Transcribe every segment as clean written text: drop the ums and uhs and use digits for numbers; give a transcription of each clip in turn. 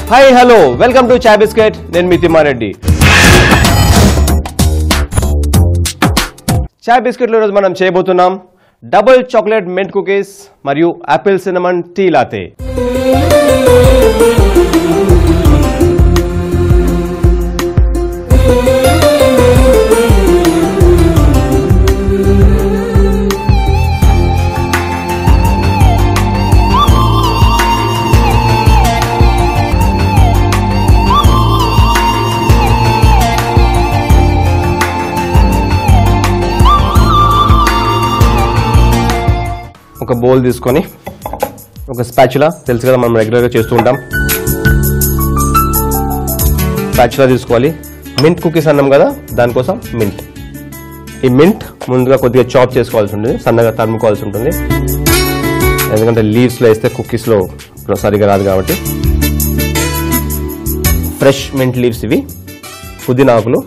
Hi hello welcome to chai biscuit. నేను మీ తిమ్మారెడ్డి. చాయ్ బిస్కెట్లో ఈరోజు మనం చేయబోతున్నాం డబుల్ చాక్లెట్ మింట్ కుకీస్ మరియు యాపిల్ సిన్నమన్ టీ లాతే. ఒక బౌల్ తీసుకొని ఒక స్పాచులా, తెలుసు కదా మనం రెగ్యులర్గా చేస్తూ ఉంటాం, స్పాచులా తీసుకోవాలి. మింట్ కుకీస్ అన్నాం కదా, దానికోసం మింట్. ఈ మింట్ ముందుగా కొద్దిగా చాప్ చేసుకోవాల్సి ఉంటుంది, సన్నగా తరుముకోవాల్సి ఉంటుంది, ఎందుకంటే లీవ్స్లో వేస్తే కుకీస్లో సరిగా రాదు కాబట్టి. ఫ్రెష్ మింట్ లీవ్స్ ఇవి, పుదీనా ఆకులు,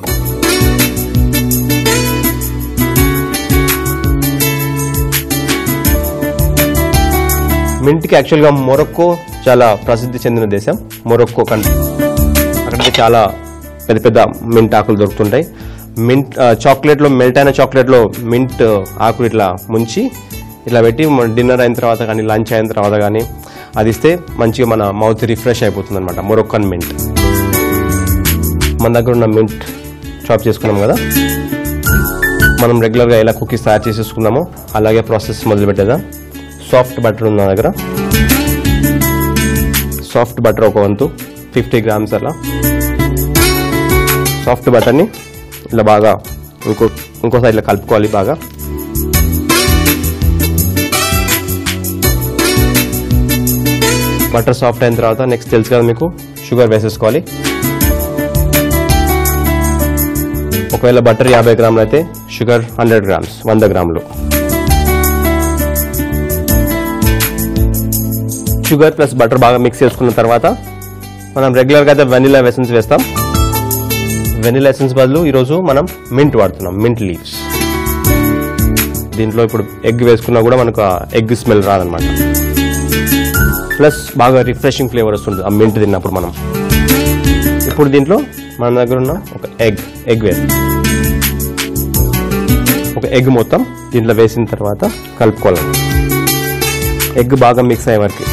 మింట్కి యాక్చువల్గా మొరక్కో చాలా ప్రసిద్ధి చెందిన దేశం. మొరక్కో కంట్రీ, అక్కడికి చాలా పెద్ద పెద్ద మింట్ ఆకులు దొరుకుతుంటాయి. మింట్ చాక్లెట్లో, మెల్ట్ అయిన చాక్లెట్లో మింట్ ఆకులు ఇట్లా ముంచి ఇట్లా పెట్టి డిన్నర్ అయిన తర్వాత కానీ లంచ్ అయిన తర్వాత కానీ అది ఇస్తే మంచిగా మన మౌత్ రిఫ్రెష్ అయిపోతుంది అనమాట. మొరక్కన్ మింట్. మన దగ్గర ఉన్న మింట్ చాప్ చేసుకున్నాం కదా, మనం రెగ్యులర్గా ఎలా కుకీస్ తయారు చేసేసుకున్నామో అలాగే ప్రాసెస్ మొదలు పెట్టేద్దాం. సాఫ్ట్ బటర్ ఉంది నా దగ్గర. సాఫ్ట్ బటర్ ఒక వంతు, 50 grams అలా. సాఫ్ట్ బటర్ని ఇలా బాగా ఇంకోసారి ఇట్లా కలుపుకోవాలి బాగా. బటర్ సాఫ్ట్ అయిన తర్వాత నెక్స్ట్ తెలుసు కదా మీకు, షుగర్ వేసేసుకోవాలి. ఒకవేళ బటర్ 50 grams అయితే sugar 100 grams, 100 grams. Sugar plus butter బాగా మిక్స్ చేసుకున్న తర్వాత మనం రెగ్యులర్గా అయితే వెనిలా ఎసెన్స్ వేస్తాం. వెనిలా ఎసెన్స్ బదులు ఈరోజు మనం మింట్ వాడుతున్నాం, మింట్ లీవ్స్. దీంట్లో ఇప్పుడు ఎగ్ వేసుకున్నా కూడా మనకు ఎగ్ స్మెల్ రాదనమాట. ప్లస్ బాగా రిఫ్రెషింగ్ ఫ్లేవర్ వస్తుంది ఆ మింట్ తిన్నప్పుడు మనం. ఇప్పుడు దీంట్లో మన దగ్గర ఉన్న ఒక ఎగ్ వేస్తాం. ఒక ఎగ్ మొత్తం దీంట్లో వేసిన తర్వాత కలుపుకోవాలి. ఎగ్ బాగా మిక్స్ అయ్యే వరకు.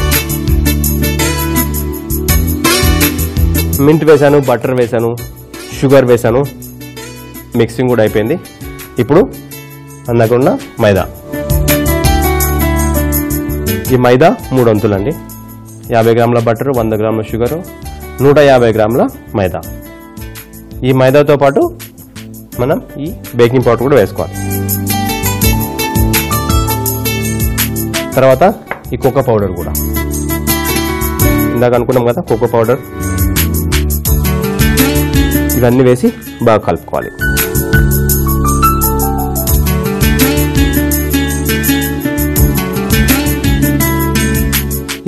మింట్ వేసాను, బటర్ వేసాను, షుగర్ వేసాను, మిక్సింగ్ కూడా అయిపోయింది. ఇప్పుడు మన దగ్గర ఉన్న మైదా. ఈ మైదా 3 వంతులండి. 50 grams butter, 100 grams sugar, 150 grams మైదా. ఈ మైదాతో పాటు మనం ఈ బేకింగ్ పౌడర్ కూడా వేసుకోవాలి. తర్వాత ఈ కోకో పౌడర్ కూడా, ఇందాక అనుకున్నాం కదా కోకో పౌడర్, ఇవన్నీ వేసి బాగా కలుపుకోవాలి.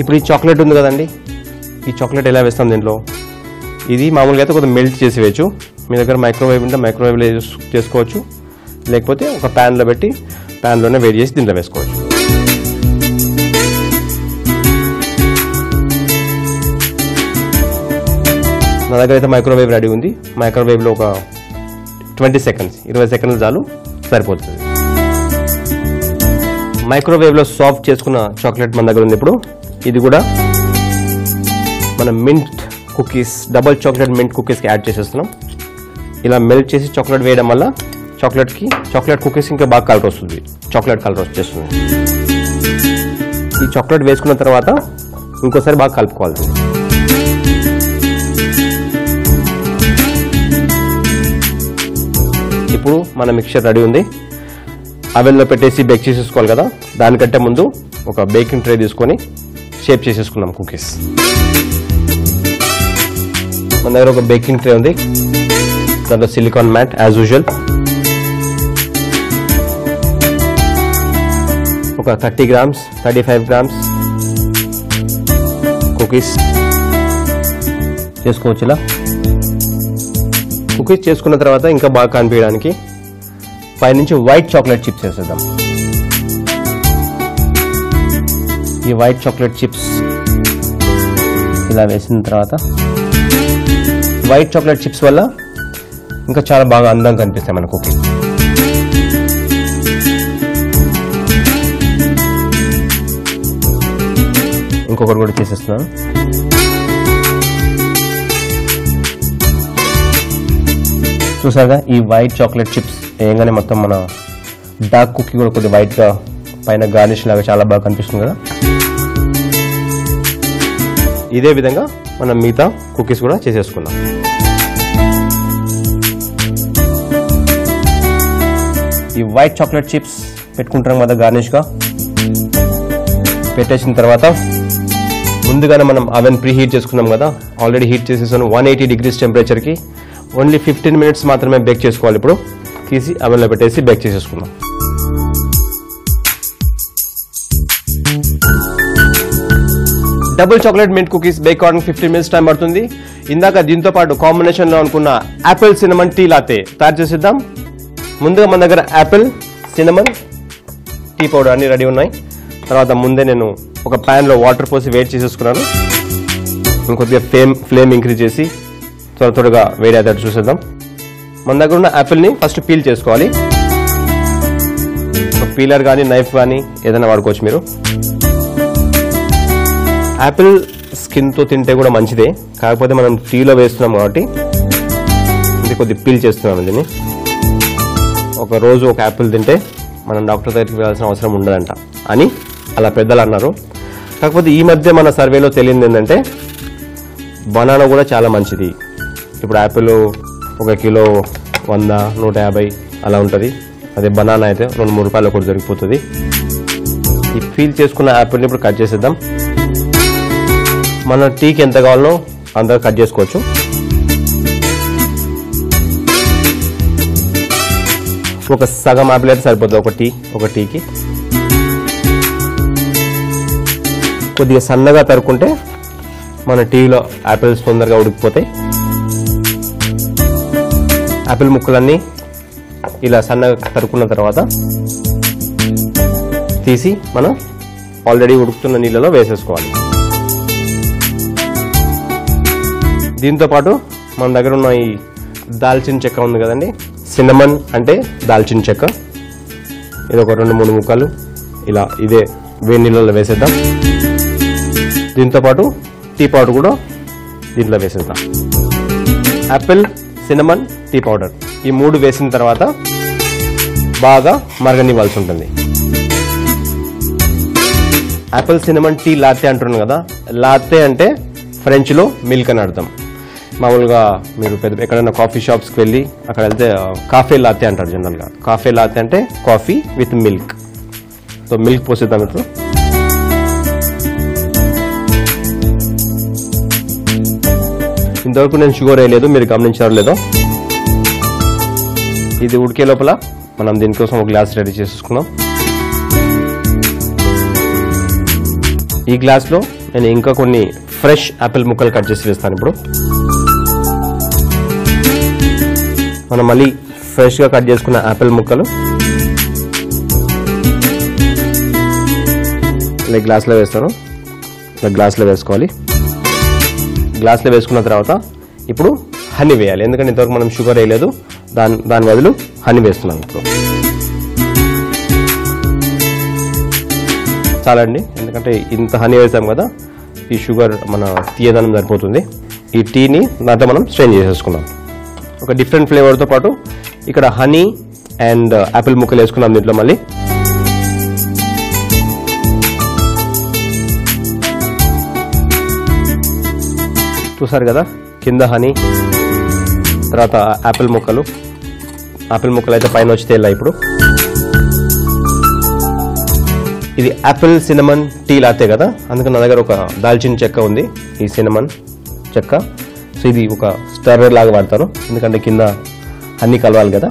ఇప్పుడు ఈ చాక్లెట్ ఉంది కదండి, ఈ చాక్లెట్ ఎలా వేస్తాం దీంట్లో? ఇది మామూలుగా అయితే కొద్దిగా మెల్ట్ చేసి వేయచ్చు. మీ దగ్గర మైక్రోవేవ్ ఉంటే మైక్రోవేవ్లో చేసుకోవచ్చు, లేకపోతే ఒక ప్యాన్లో పెట్టి ప్యాన్లోనే వేడి చేసి దీంట్లో వేసుకోవచ్చు. నా దగ్గర అయితే మైక్రోవేవ్ రెడీ ఉంది. మైక్రోవేవ్లో ఒక 20 seconds, 20 seconds చాలు, సరిపోతుంది. మైక్రోవేవ్లో సాఫ్ట్ చేసుకున్న చాక్లెట్ మన దగ్గర ఉంది. ఇప్పుడు ఇది కూడా మనం mint cookies, double chocolate mint కుకీస్కి యాడ్ చేసేస్తున్నాం. ఇలా మెల్ట్ చేసి చాక్లెట్ వేయడం వల్ల చాక్లెట్ కుకీస్ ఇంకా బాగా కలర్ వస్తుంది, చాక్లెట్ కలర్ వచ్చేస్తుంది. ఈ చాక్లెట్ వేసుకున్న తర్వాత ఇంకోసారి బాగా కలుపుకోవాలి. ఇప్పుడు మన మిక్చర్ రెడీ ఉంది. అవెన్లో పెట్టేసి బేక్ చేసేసుకోవాలి కదా, దానికంటే ముందు ఒక బేకింగ్ ట్రే తీసుకొని షేప్ చేసేసుకున్నాం కుకీస్. మన దగ్గర ఒక బేకింగ్ ట్రే ఉంది, దాంట్లో సిలికాన్ మ్యాట్ యాజ్ యూజువల్, ఒక 30 grams, 35 grams కుకీస్ చేసుకోవచ్చు. ఇలా కుకీస్ చేసుకున్న తర్వాత ఇంకా బాగా కనిపించడానికి పైనుంచి వైట్ చాక్లెట్ చిప్స్ వేసేద్దాం. ఈ వైట్ చాక్లెట్ చిప్స్ ఇలా వేసిన తర్వాత వైట్ చాక్లెట్ చిప్స్ వల్ల ఇంకా చాలా బాగా అందంగా కనిపిస్తాయి మన కుకీ. ఇంకొకటి కూడా చేసేస్తున్నాను. చూసారుగా ఈ వైట్ చాక్లెట్ చిప్స్ వేయగానే మొత్తం మన డార్క్ కుకీ కూడా కొద్దిగా వైట్గా పైన గార్నిష్ లాగా చాలా బాగా కనిపిస్తుంది కదా. ఇదే విధంగా మనం మిగతా కుకీస్ కూడా చేసేసుకుందాం. ఈ వైట్ చాక్లెట్ చిప్స్ పెట్టుకుంటాం కదా గార్నిష్గా. పెట్టేసిన తర్వాత ముందుగానే మనం అవెన్ ప్రీ హీట్ చేసుకున్నాం కదా, ఆల్రెడీ హీట్ చేసేసాను 180 degrees టెంపరేచర్కి. ఓన్లీ 15 minutes మాత్రమే బేక్ చేసుకోవాలి. ఇప్పుడు తీసి అవెన్లో పెట్టేసి బేక్ చేసేసుకుందాం. Double chocolate mint cookies bake అవడానికి 15 minutes టైం పడుతుంది. ఇందాక దీంతో పాటు కాంబినేషన్లో అనుకున్న యాపిల్ సినమన్ టీ లాతే తయారు చేసేద్దాం. ముందుగా మన దగ్గర యాపిల్, సినమన్, టీ పౌడర్ అన్ని రెడీ ఉన్నాయి. తర్వాత ముందే నేను ఒక ప్యాన్లో వాటర్ పోసి వేడి చేసేసుకున్నాను. ఇంకొద్దిగా ఫ్లేమ్ ఇంక్రీజ్ చేసి త్వరగా వేడి అయ్యేటట్టు చూసేద్దాం. మన దగ్గర ఉన్న యాపిల్ని ఫస్ట్ పీల్ చేసుకోవాలి. పీలర్ కానీ నైఫ్ కానీ ఏదైనా వాడుకోవచ్చు మీరు. యాపిల్ స్కిన్తో తింటే కూడా మంచిదే, కాకపోతే మనం టీలో వేస్తున్నాం కాబట్టి ఇది కొద్దిగా పీల్ చేస్తున్నాం. దీన్ని ఒక రోజు ఒక యాపిల్ తింటే మనం డాక్టర్ దగ్గరికి వెళ్ళాల్సిన అవసరం ఉండదంట అని అలా పెద్దలు అన్నారు. కాకపోతే ఈ మధ్య మన సర్వేలో తెలియంది ఏంటంటే బనానా కూడా చాలా మంచిది. ఇప్పుడు యాపిల్ 1 కిలో 100, 150 అలా ఉంటుంది. అదే బనానా అయితే 2-3 రూపాయలు ఒకటి దొరికిపోతుంది. ఈ పీల్ చేసుకున్న యాపిల్ని ఇప్పుడు కట్ చేసేద్దాం. మన టీకి ఎంత కావాలో అంత కట్ చేసుకోవచ్చు. ఒక సగం యాపిల్ అయితే సరిపోతుంది ఒక టీకి. కొద్దిగా సన్నగా తరుక్కుంటే మన టీలో యాపిల్స్ తొందరగా ఉడికిపోతాయి. యాపిల్ ముక్కలన్నీ ఇలా సన్నగా తరుక్కున్న తర్వాత తీసి మనం ఆల్రెడీ ఉడుకుతున్న నీళ్ళలో వేసేసుకోవాలి. దీంతో పాటు మన దగ్గర ఉన్న ఈ దాల్చిన చెక్క ఉంది కదండి, సినమన్ అంటే దాల్చిన చెక్క, ఇది ఒక 2-3 ముక్కలు ఇలా ఇదే వేడి నీళ్ళలో వేసేద్దాం. దీంతో పాటు టీ పౌడర్ కూడా దీంట్లో వేసేద్దాం. యాపిల్, సినమన్, టీ పౌడర్ ఈ 3 వేసిన తర్వాత బాగా మరగనివ్వాల్సి ఉంటుంది. యాపిల్ సినమన్ టీ లాతే అంటున్నాను కదా. లాతే అంటే ఫ్రెంచ్లో మిల్క్ అని అర్థం. మామూలుగా మీరు ఎక్కడైనా కాఫీ షాప్స్కి వెళ్ళి అక్కడ వెళ్తే కాఫే లాతే అంటారు జనరల్గా. కాఫే లాతే అంటే coffee with milk. So milk పోసేద్దాం ఇప్పుడు. ఇంతవరకు నేను షుగర్ వేయలేదు, మీరు గమనించారో లేదో. ఇది ఉడికే లోపల మనం దీనికోసం ఒక గ్లాస్ రెడీ చేసేసుకున్నాం. ఈ గ్లాస్లో నేను ఇంకా కొన్ని ఫ్రెష్ యాపిల్ ముక్కలు కట్ చేసి వేస్తాను. ఇప్పుడు మనం మళ్ళీ ఫ్రెష్గా కట్ చేసుకున్న యాపిల్ ముక్కలు ఇలా గ్లాస్లో వేస్తాను. ఇలా గ్లాస్లో వేసుకోవాలి. గ్లాస్లో వేసుకున్న తర్వాత ఇప్పుడు హనీ వేయాలి. ఎందుకంటే ఇంతవరకు మనం షుగర్ వేయలేదు, దాని బదులు హనీ వేస్తున్నాం. ఇప్పుడు చాలండి, ఎందుకంటే ఇంత హనీ వేసాం కదా, ఈ షుగర్ మన తీయదనం సరిపోతుంది. ఈ టీని దాంట్లో మనం స్ట్రెయిన్ చేసేసుకున్నాం. ఒక డిఫరెంట్ ఫ్లేవర్తో పాటు ఇక్కడ హనీ అండ్ యాపిల్ ముక్కలు వేసుకున్నాం దీంట్లో. మళ్ళీ చూసారు కదా, కింద హనీ, తర్వాత యాపిల్ ముక్కలు అయితే పైన వచ్చి తేలా. ఇప్పుడు ఇది యాపిల్ సినమన్ టీ లాతే కదా, అందుకని నా దగ్గర ఒక దాల్చిన చెక్క ఉంది, ఈ సినమన్ చెక్క. సో ఇది ఒక స్టర్రర్ లాగా వాడతాను, ఎందుకంటే కింద అన్నీ కలవాలి కదా.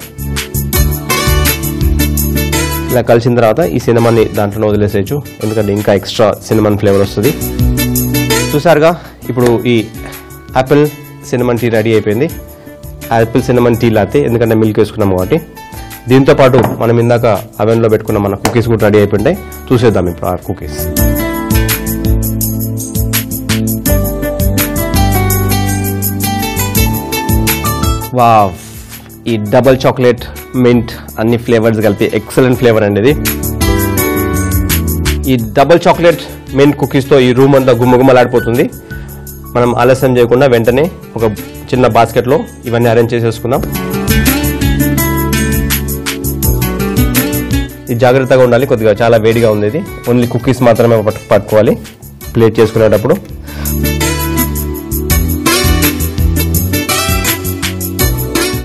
ఇలా కలిసిన తర్వాత ఈ సినమన్ని దాంట్లో వదిలేసేయచ్చు, ఎందుకంటే ఇంకా ఎక్స్ట్రా సినమన్ ఫ్లేవర్ వస్తుంది. చూసారుగా, ఇప్పుడు ఈ యాపిల్ సినమన్ టీ రెడీ అయిపోయింది. యాపిల్ సినమన్ టీ లాతే, ఎందుకంటే మిల్క్ వేసుకున్నాము కాబట్టి. దీంతో పాటు మనం ఇందాక అవెన్లో పెట్టుకున్న మన కుకీస్ కూడా రెడీ అయిపోయింటాయి. చూసేద్దాం ఇప్పుడు ఆ కుకీస్. వావ్, ఈ డబుల్ చాక్లెట్ మింట్ అన్ని ఫ్లేవర్స్ కలిపి ఎక్సలెంట్ ఫ్లేవర్ అండి ఇది. ఈ డబుల్ చాక్లెట్ మింట్ కుకీస్తో ఈ రూమ్ అంతా గుమ్మగుమ్మలాడిపోతుంది. మనం ఆలస్యం చేయకుండా వెంటనే ఒక చిన్న బాస్కెట్లో ఇవన్నీ అరేంజ్ చేసేసుకుందాం. ఇది జాగ్రత్తగా ఉండాలి, కొద్దిగా చాలా వేడిగా ఉంది ఇది. ఓన్లీ కుకీస్ మాత్రమే పట్టుకోవాలి ప్లేట్ చేసుకునేటప్పుడు.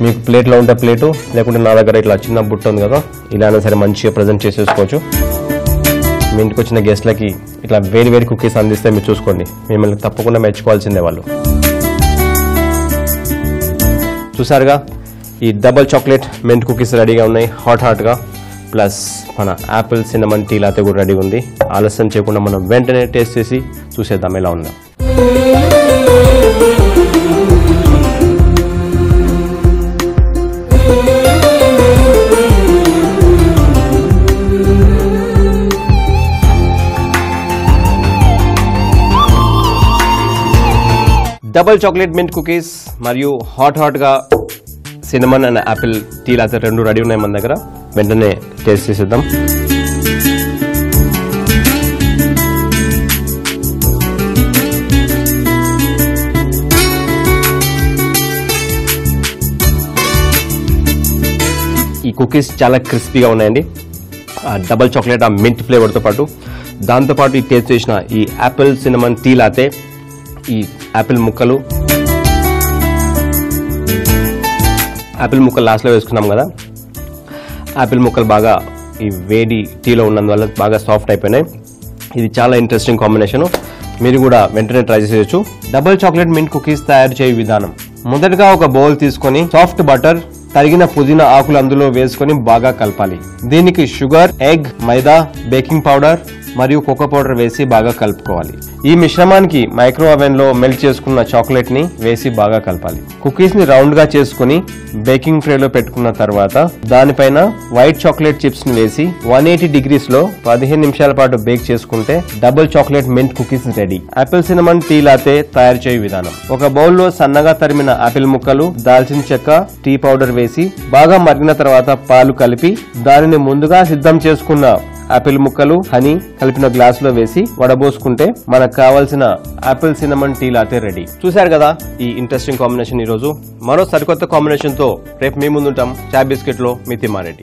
మీకు ప్లేట్లో ఉంటే ప్లేటు, లేకుంటే నా దగ్గర ఇట్లా చిన్న బుట్ట ఉంది కదా, ఇలానే సరే మంచిగా ప్రజెంట్ చేసేసుకోవచ్చు. మీ ఇంటికి వచ్చిన గెస్ట్లకి ఇట్లా వేడి వేడి కుకీస్ అందిస్తే మీరు చూసుకోండి, మిమ్మల్ని తప్పకుండా మెచ్చుకోవాల్సిందే వాళ్ళు. చూసారుగా, ఈ డబుల్ చాక్లెట్ మింట్ కుకీస్ రెడీగా ఉన్నాయి హాట్గా. ప్లస్ మన యాపిల్ సిన్నమన్ టీ లాతే కూడా రెడీ ఉంది. ఆలస్యం చేయకుండా మనం వెంటనే టేస్ట్ చేసి చూసేద్దాం ఎలా ఉందో. డబుల్ చాక్లెట్ మింట్ కుకీస్ మరియు హాట్గా సిన్నమన్ అండ్ యాపిల్ టీ లాతే రెండు రెడీ ఉన్నాయి మన దగ్గర. వెంటనే టేస్ట్ చేసేద్దాం. ఈ కుకీస్ చాలా క్రిస్పీగా ఉన్నాయండి. డబుల్ చాక్లెట్ ఆ మింట్ ఫ్లేవర్తో పాటు, దాంతోపాటు ఈ టేస్ట్ చేసిన ఈ యాపిల్ సిన్నమన్ టీ లాతే, ఈ యాపిల్ ముక్కలు లాస్ట్లో వేసుకున్నాం కదా, యాపిల్ ముక్కలు బాగా ఈ వేడి టీలో ఉన్నందువల్ల బాగా సాఫ్ట్ అయిపోయినాయి. ఇది చాలా ఇంట్రెస్టింగ్ కాంబినేషన్. మీరు కూడా వెంటనే ట్రై చేసేయచ్చు. డబుల్ చాక్లెట్ మింట్ కుకీస్ తయారు చేయ విధానం: మొదటగా ఒక బౌల్ తీసుకొని సాఫ్ట్ బటర్, తరిగిన పుదీనా ఆకులు అందులో వేసుకొని బాగా కలపాలి. దీనికి షుగర్, ఎగ్, మైదా, బేకింగ్ పౌడర్ మరియు కోకో పౌడర్ వేసి బాగా కలుపుకోవాలి. ఈ మిశ్రమానికి మైక్రో ఓవెన్ లో మెల్ట్ చేసుకున్న చాక్లెట్ ని వేసి బాగా కలపాలి. కుకీస్ ని రౌండ్ గా చేసుకుని బేకింగ్ ట్రే లో పెట్టుకున్న తర్వాత దానిపైన వైట్ చాక్లెట్ చిప్స్ ని వేసి 180 degrees లో 15 నిమిషాల పాటు బేక్ చేసుకుంటే double chocolate mint cookies ready. Apple cinnamon tea latte తయారు చేయు విధానం: ఒక బౌల్ లో సన్నగా తరిమిన ఆపిల్ ముక్కలు, దాల్చిన చెక్క, టీ పౌడర్ వేసి బాగా మరిగిన తర్వాత పాలు కలిపి దానిని ముందుగా సిద్ధం చేసుకున్న యాపిల్ ముక్కలు, హనీ కలిపిన గ్లాస్ లో వేసి వడబోసుకుంటే మనకు కావాల్సిన యాపిల్ సిన్నమన్ టీ లాతే రెడీ. చూశారు కదా ఈ ఇంట్రెస్టింగ్ కాంబినేషన్. ఈ రోజు మరో సరికొత్త కాంబినేషన్ తో రేపు మీ ముందుంటాం. చాయ్ బిస్కెట్ లో మీ తిమ్మారెడ్డి.